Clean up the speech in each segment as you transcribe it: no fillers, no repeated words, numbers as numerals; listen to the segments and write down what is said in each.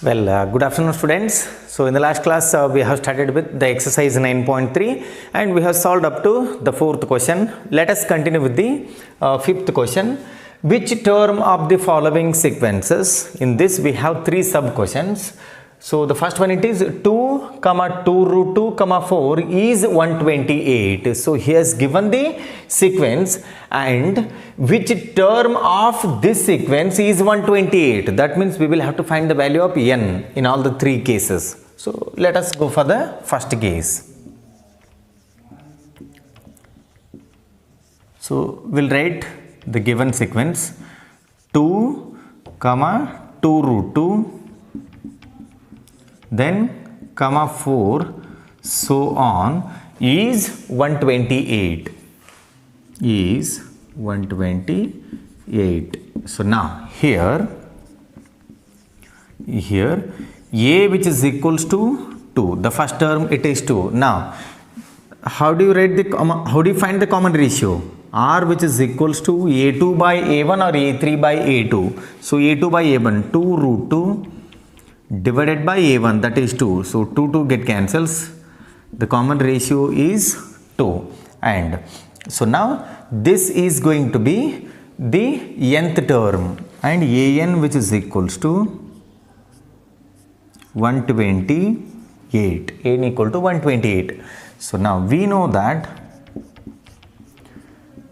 Good afternoon students. So in the last class we have started with the exercise 9.3 and we have solved up to the fourth question. Let us continue with the fifth question. Which term of the following sequences? In this we have three sub questions. So the first one, it is 2 comma 2 root 2 comma 4 is 128. So he has given the sequence and which term of this sequence is 128. That means we will have to find the value of n in all the three cases. So let us go for the first case. So we'll write the given sequence 2 comma 2 root 2 then comma 4 so on is 128 So now here a which is equals to 2, the first term it is 2. Now how do you write the how do you find the common ratio? R which is equals to a2 by a1 or a3 by a2. So a2 by a1, 2 root 2 divided by a1, that is 2. So 2 get cancels. The common ratio is 2. And so now this is going to be the nth term and an which is equals to 128. n equal to 128. So now we know that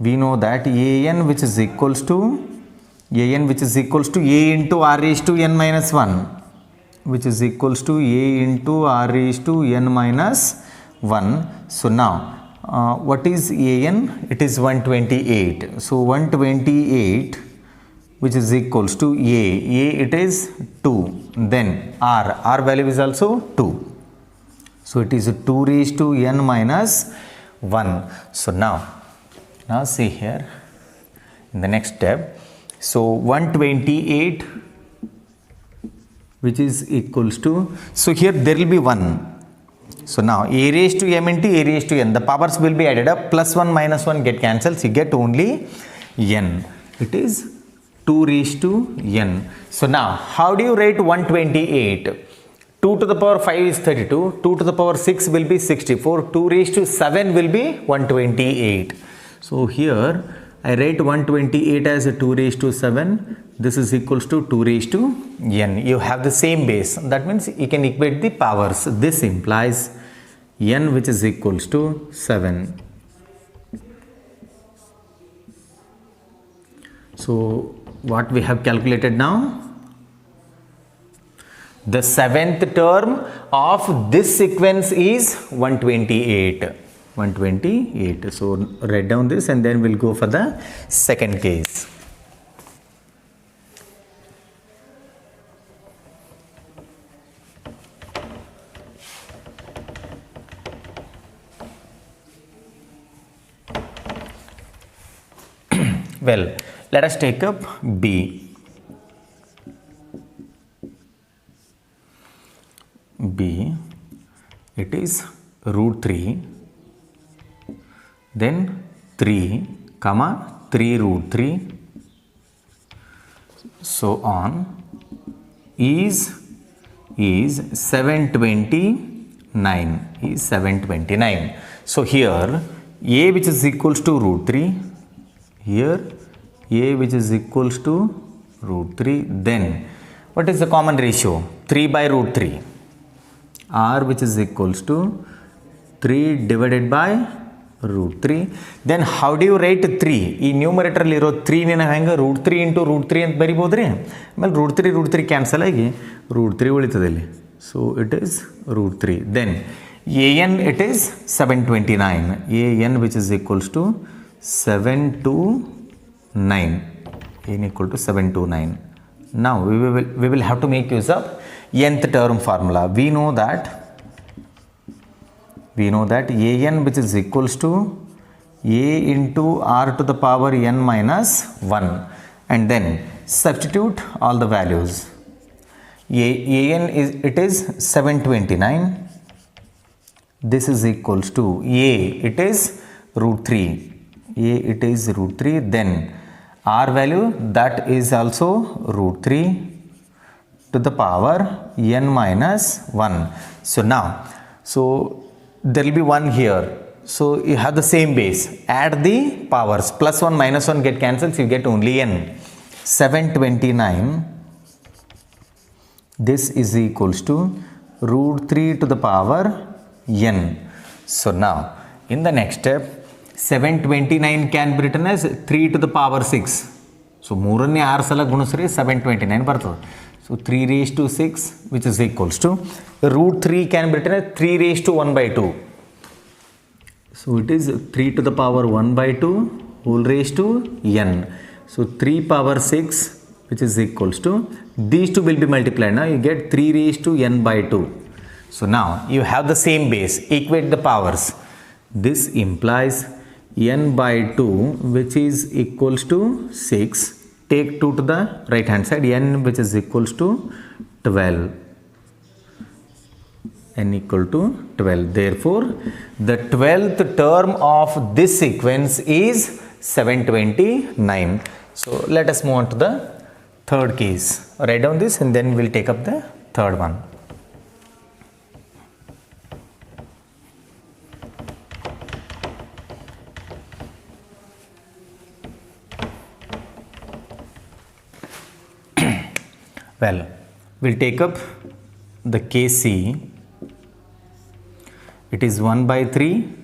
an which is equals to a into r raised to n minus 1, which is equals to a into r raised to n minus 1. So now what is an? It is 128. So 128 which is equals to a it is 2. Then r value is also 2. So it is 2 raised to n minus 1. So now see here in the next step. So 128 which is equals to, so here there will be 1. So now a raised to m into a raised to n, the powers will be added up, plus 1 minus 1 get cancels, you get only n. It is 2 raised to n. So now how do you write 128? 2 to the power 5 is 32, 2 to the power 6 will be 64, 2 raised to 7 will be 128. So here I write 128 as a 2 raised to 7. This is equals to 2 raised to n. You have the same base. That means you can equate the powers. This implies n which is equals to 7. So what we have calculated now? The seventh term of this sequence is 128. So write down this and then we'll go for the second case. Well, let us take up B. It is root 3. Then 3 comma 3 root 3 so on is 729. So here a which is equals to root 3, here a which is equals to root 3. Then what is the common ratio? 3 by root 3. R which is equals to 3 divided by root 3. Then how do you write 3? ಈ numerator ಇರೋ 3 ನ ಹೆಂಗೆ root 3 into root 3 ಅಂತ ಬರಿಬೋದ್ರಿ. ಆಮೇಲೆ root 3 cancel ಆಗಿ root 3 ಉಳಿತದೆ ಇಲ್ಲಿ. So it is root 3. Then an it is 729. an which is equals to 729. n equal to 729. Now we will have to make use of nth term formula. We know that an which is equals to a into r to the power n minus 1 and then substitute all the values. an is 729. This is equals to a it is root 3. Then r value, that is also root 3 to the power n minus 1. So now, so there will be 1 here. So you have the same base. Add the powers. Plus 1 minus 1 get cancelled. You get only n. 729. This is equals to root 3 to the power n. So now, in the next step, 729 can be written as 3 to the power 6. So, 3 6 sala gunusre 729 ಬರ್ತದೆ. So, 3 raised to 6 which is equals to root 3 can be written as 3 raised to 1 by 2. So, it is 3 to the power 1 by 2 whole raised to n. So, 3 power 6 which is equals to, these two will be multiplied. Now, you get 3 raised to n by 2. So, now you have the same base, equate the powers. This implies n by 2 which is equals to 6. Take 2 to the right hand side, n which is equals to 12. N equal to 12. Therefore, the 12th term of this sequence is 729. So, let us move on to the third case. Write down this and then we will take up the third one. Well, we will take up the case C. It is 1 by 3,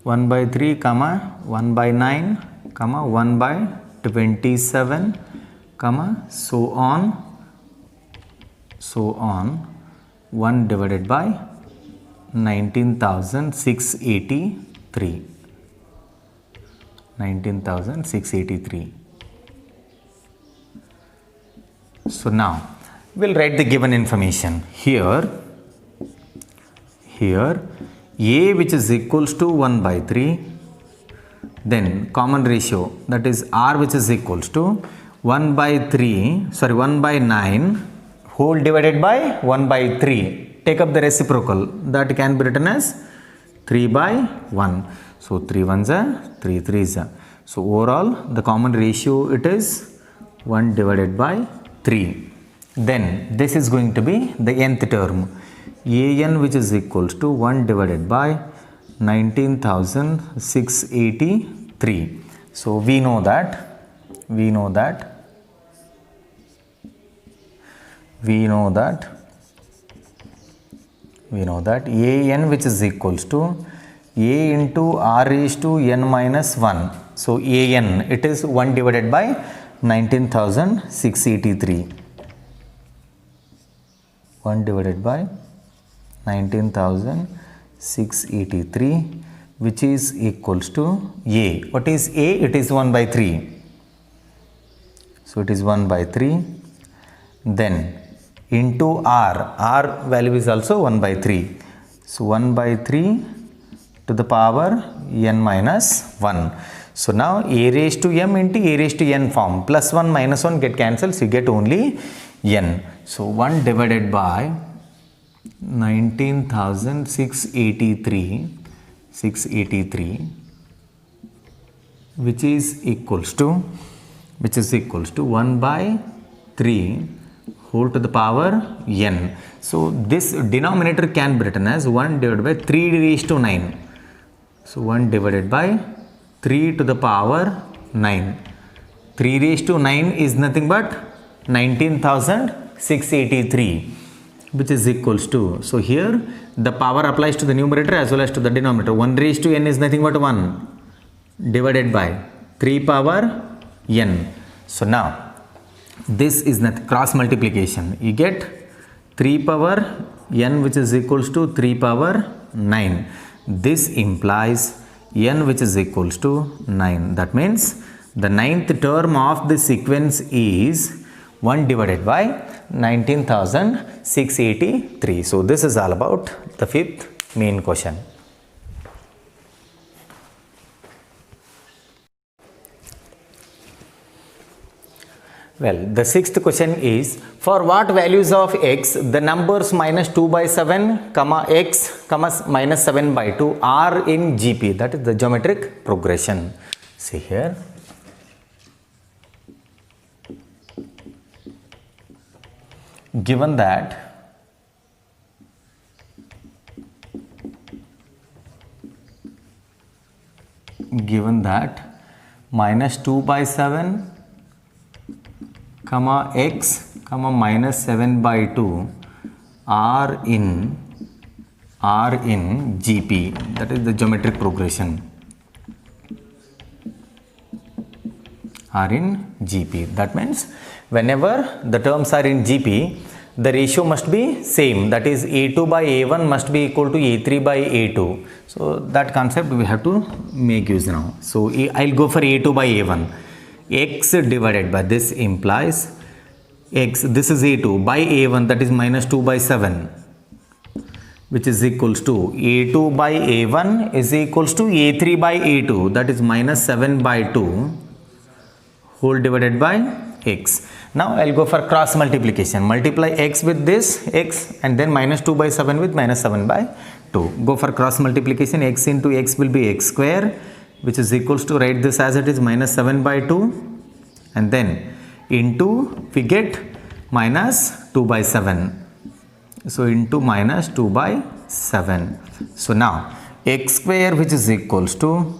1 by 3, comma 1 by 9, comma 1 by 27, comma so on, 1 divided by 19,683. 19,683. So now we'll write the given information here a which is equals to 1 by 3, then common ratio, that is r which is equals to 1 by 9 whole divided by 1 by 3. Take up the reciprocal, that can be written as 3 by 1. So 3 1s are 3 3s are. So overall the common ratio it is 1 divided by 3. Then this is going to be the nth term, an which is equals to 1 divided by 19,683. So we know that an which is equals to a into r raised to n minus 1. So an it is 1 divided by 19,683. 1 divided by 19,683 which is equals to a. What is a? It is 1 by 3. So it is 1 by 3. Then into r value is also 1 by 3. So 1 by 3 to the power n minus 1. So now a raised to m into a raised to n form, plus 1 minus 1 get cancelled, so you get only n. So 1 divided by 19,683 which is equals to 1 by 3 whole to the power n. So this denominator can be written as 1 divided by 3 raised to 9. So 1 divided by 3 to the power 9. 3 raised to 9 is nothing but 19,683 which is equals to, so here the power applies to the numerator as well as to the denominator. 1 raised to n is nothing but 1 divided by 3 power n. So now this is not cross multiplication, you get 3 power n which is equals to 3 power 9. This implies n which is equals to 9. That means the ninth term of the sequence is 1 divided by 19,683. So this is all about the fifth main question. Well, the sixth question is, for what values of x the numbers minus 2 by 7, comma x, comma minus 7 by 2 are in GP, that is the geometric progression. See here. given that minus 2 by 7 comma x comma minus 7 by 2 are in GP, that is the geometric progression, are in GP. That means whenever the terms are in GP, the ratio must be same, that is A2 by A1 must be equal to A3 by A2. So that concept we have to make use now. So I'll go for A2 by A1. X divided by this implies x, this is A2 by A1, that is minus 2 by 7, which is equals to A2 by A1 is equals to A3 by A2, that is minus 7 by 2 whole divided by x. Now I'll go for cross multiplication. Multiply x with this x and then minus 2 by 7 with minus 7 by 2. Go for cross multiplication. X into x will be x square, which is equals to, write this as it is, minus 7 by 2, and then into, we get minus 2 by 7. So into minus 2 by 7. So now x square, which is equals to,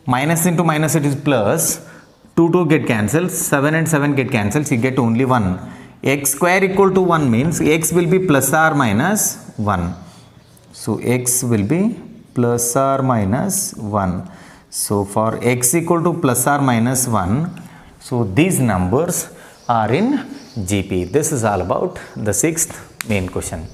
minus into minus it is plus, 2 get cancelled, 7 and 7 get cancelled, so you get only 1. X square equal to 1 means x will be plus or minus 1. So x will be plus or minus 1. So for x equal to plus or minus 1, so these numbers are in GP. This is all about the 6th main question.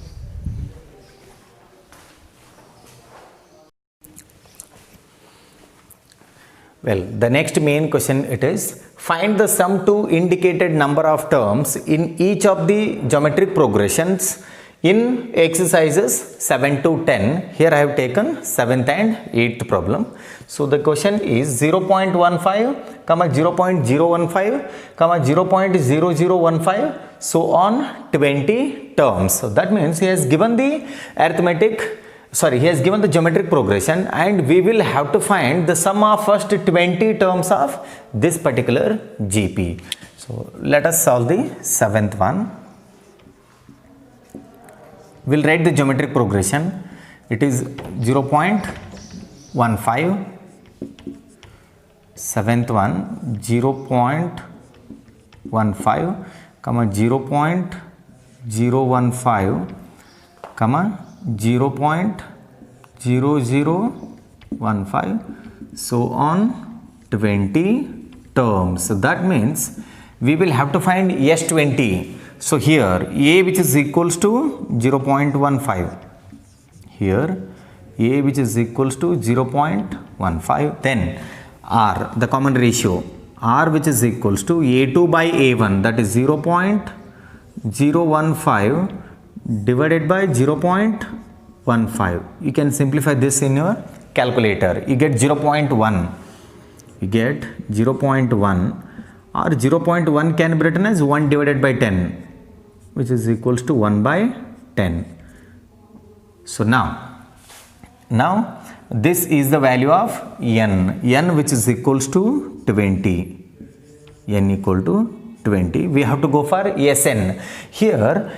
Well, the next main question it is, find the sum to indicated number of terms in each of the geometric progressions in exercises 7 to 10. Here I have taken 7th and 8th problem. So the question is 0.15, 0.015, 0.0015, so on 20 terms. So that means he has given the geometric progression, and we will have to find the sum of first 20 terms of this particular GP. So let us solve the 7th one. We'll write the geometric progression. It is 0.15, 7th one 0.15, 0.015, 0.0015, so on 20 terms. So that means we will have to find S20. So here A, which is equals to 0.15, here A, which is equals to 0.15, then R, the common ratio, R, which is equals to A2 by A1, that is 0.015 divided by 0.15. You can simplify this in your calculator. You get 0.1. You get 0.1, or 0.1 can be written as 1 divided by 10, which is equals to 1 by 10. So now this is the value of n, which is equals to 20, n equal to 20. We have to go for Sn. Here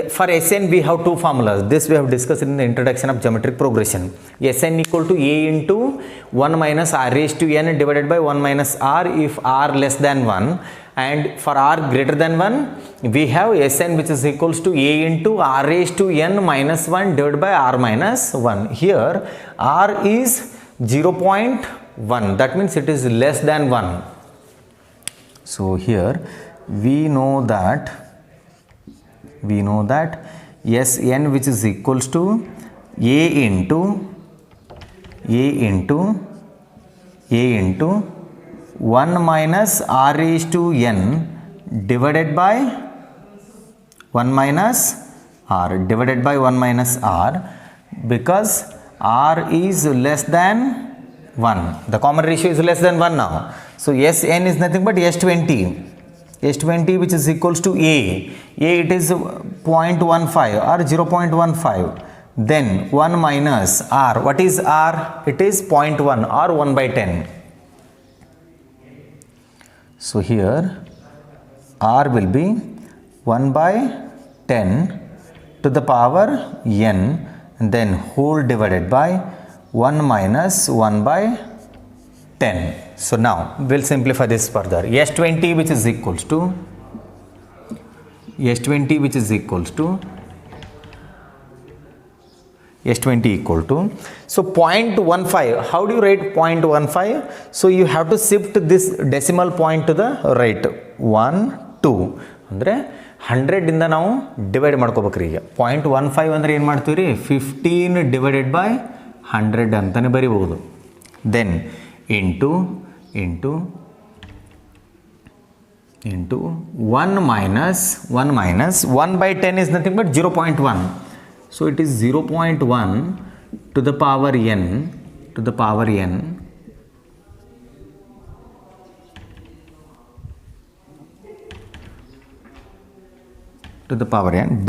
for Sn we have two formulas. This we have discussed in the introduction of geometric progression. Sn equal to A into 1 minus r raised to n divided by 1 minus r if r less than 1, and for r greater than 1 we have Sn, which is equals to A into r raised to n minus 1 divided by r minus 1. Here r is 0.1, that means it is less than 1. So here we know that Sn, which is equals to A into 1 minus r raised to n divided by 1 minus r because r is less than 1. The common ratio is less than 1 now. So Sn is nothing but S20, which is equals to A it is 0.15 or 0.15. Then 1 minus r. What is r? It is 0.1 or 1 by 10. So here r will be 1 by 10 to the power n and then whole divided by 1 minus 1 by 10. So now we'll simplify this further. S20 which is equals to S20 which is equals to S20 equal to, so 0.15, how do you write 0.15? So you have to shift this decimal point to the right, 1, 2, ಅಂದರೆ 100 ಇಂದ ನಾವು divide ಮಾಡ್ಕೋಬೇಕ್ರಿ. ಈಗ 0.15 ಅಂದರೆ ಏನು ಮಾಡ್ತೀವಿ ರೀ, 15 divided by 100 ಅಂತಲೇ ಬರಿಬಹುದು. Then into 1 minus 1 by 10 is nothing but 0.1. So it is 0.1 to the power n to the power n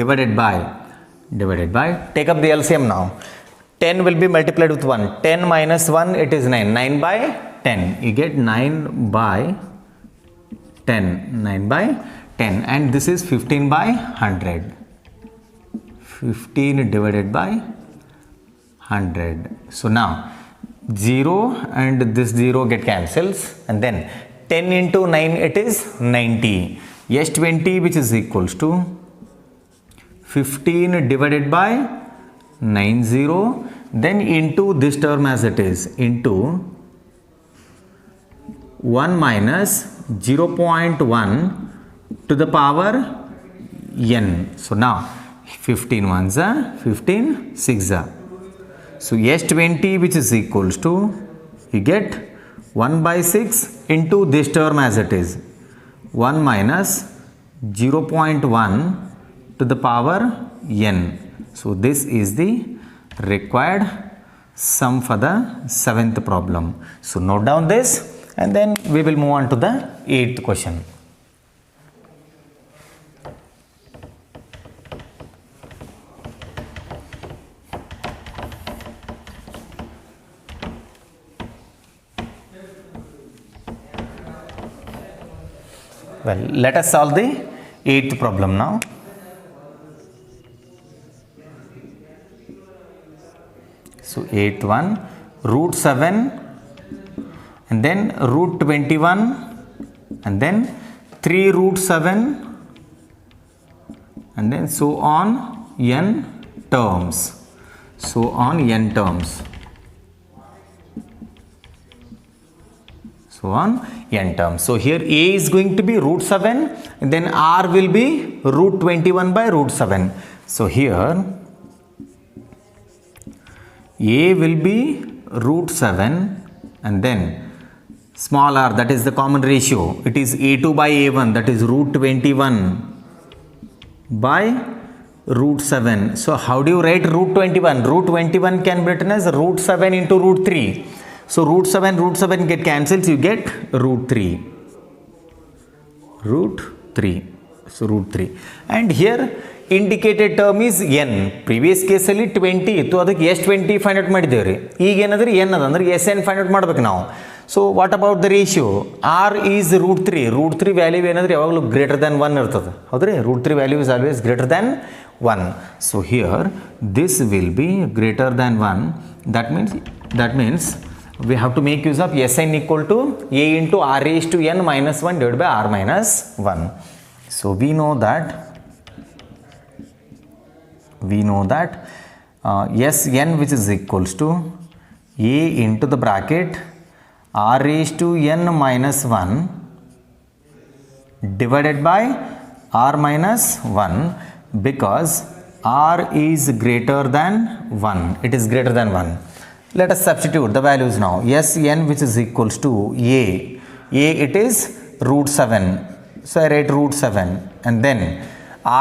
divided by take up the LCM now. 10 will be multiplied with 1. 10 minus 1 it is 9. 9 by 10 you get 9 by 10 and this is 15 by 100. 15 divided by 100. So now 0 and this 0 get cancels and then 10 into 9 it is 90. S20 which is equals to 15 divided by 90 then into this term as it is into 1 minus 0.1 to the power n. So now 15 ones are 15 6 are. So S20 which is equals to, you get 1 by 6 into this term as it is 1 minus 0.1 to the power n. So this is the required sum for the 7th problem. So note down this and then we will move on to the 8th question. Well, let us solve the 8th problem now. So 8th one, root 7 and then root 21 and then 3 root 7 and then so on n terms. So on n terms. So on n terms. So here a is going to be root 7 and then r will be root 21 by root 7. So here a will be root 7 and then small r, that is the common ratio, it is a2 by a1, that is root 21 by root 7. So how do you write root 21? Root 21 can be written as root 7 into root 3. So root 7 get cancels, you get root 3. So root 3. And here indicated term is n. Previous case ಅಲ್ಲಿ 20 ಇತ್ತು, ಅದಕ್ಕೆ S20 find out ಮಾಡಿದ್ದೇವೆ ರೀ. ಈಗ ಏನಂದ್ರೆ n ಅದ ಅಂದ್ರೆ Sn find out ಮಾಡ್ಬೇಕು ನಾವು. So what about the ratio? r is root 3. Root 3 value ಏನಂದ್ರೆ ಯಾವಾಗಲೂ ಗ್ರೇಟರ್ ದ್ಯಾನ್ 1 ಇರ್ತದೆ, ಹೌದ್ರಿ? Root 3 value is always greater than 1. So here this will be greater than 1. That means we have to make use of Sn equal to a into r raised to n minus 1 divided by r minus 1. So we know that Sn which is equals to a into the bracket r raised to n minus 1 divided by r minus 1 because r is greater than 1. It is greater than 1. Let us substitute the values now. Sn which is equals to a it is root 7. So I write root 7 and then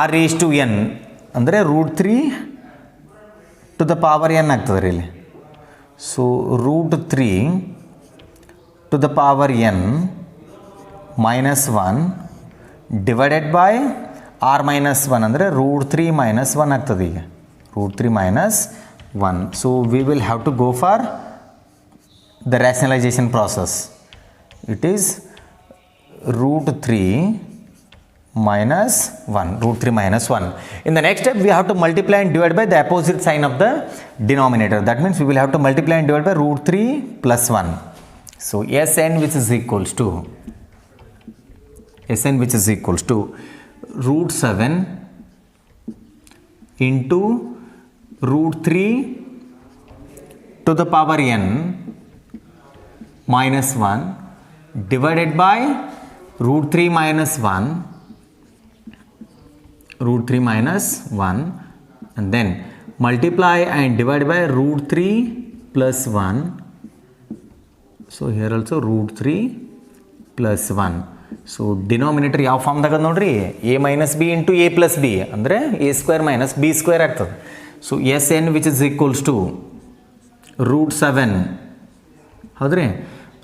r raised to n ಅಂದರೆ root 3 to the power n ಆಗ್ತದೆ ರೀ ಇಲ್ಲಿ. ಸೊ root 3 to the power n minus 1 divided by r minus 1 ಅಂದರೆ root 3 minus 1 ಆಗ್ತದೆ ಈಗ. Root 3 minus 1. So we will have to go for the rationalization process. It is root 3 minus 1, root 3 minus 1. In the next step, we have to multiply and divide by the opposite sign of the denominator. That means we will have to multiply and divide by root 3 plus 1. So Sn which is equals to root 7 into root 3 to the power n minus 1 divided by root 3 minus 1 and then multiply and divide by root 3 plus 1. So here also root 3 plus 1. So denominator ಯಾವ form ದಾಗ ನೋಡ್ರಿ a minus b into a plus b ಅಂದರೆ a square minus b square ಆಗ್ತದೆ. So Sn which is equals to root 7 ಹೌದ್ರಿ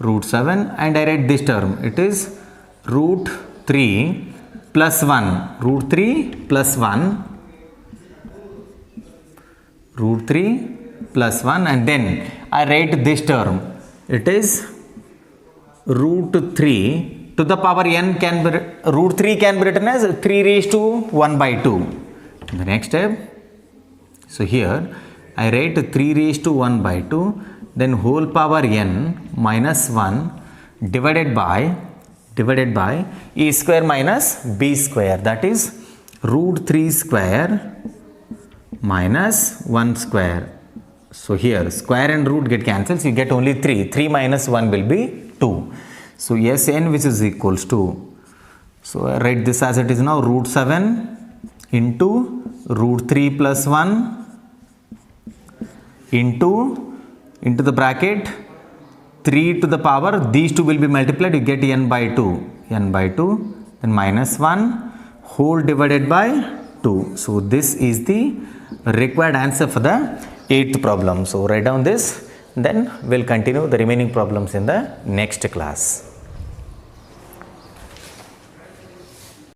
root 7 and I write this term, it is root 3 plus 1 root 3 plus 1 root 3 plus 1 and then I write this term, it is root 3 to the power n can be root 3 can be written as 3 raised to 1 by 2. The next step, so here I write 3 raised to 1 by 2 then whole power n minus 1 divided by a square minus b square, that is root 3 square minus 1 square. So here square and root get cancelled, so you get only 3 minus 1 will be 2. So Sn which is equals to, so I write this as it is now, root 7 into root 3 plus 1 into the bracket 3 to the power, these two will be multiplied, you get n by 2 then minus 1 whole divided by 2. So this is the required answer for the 8th problem. So write down this, then we'll continue the remaining problems in the next class.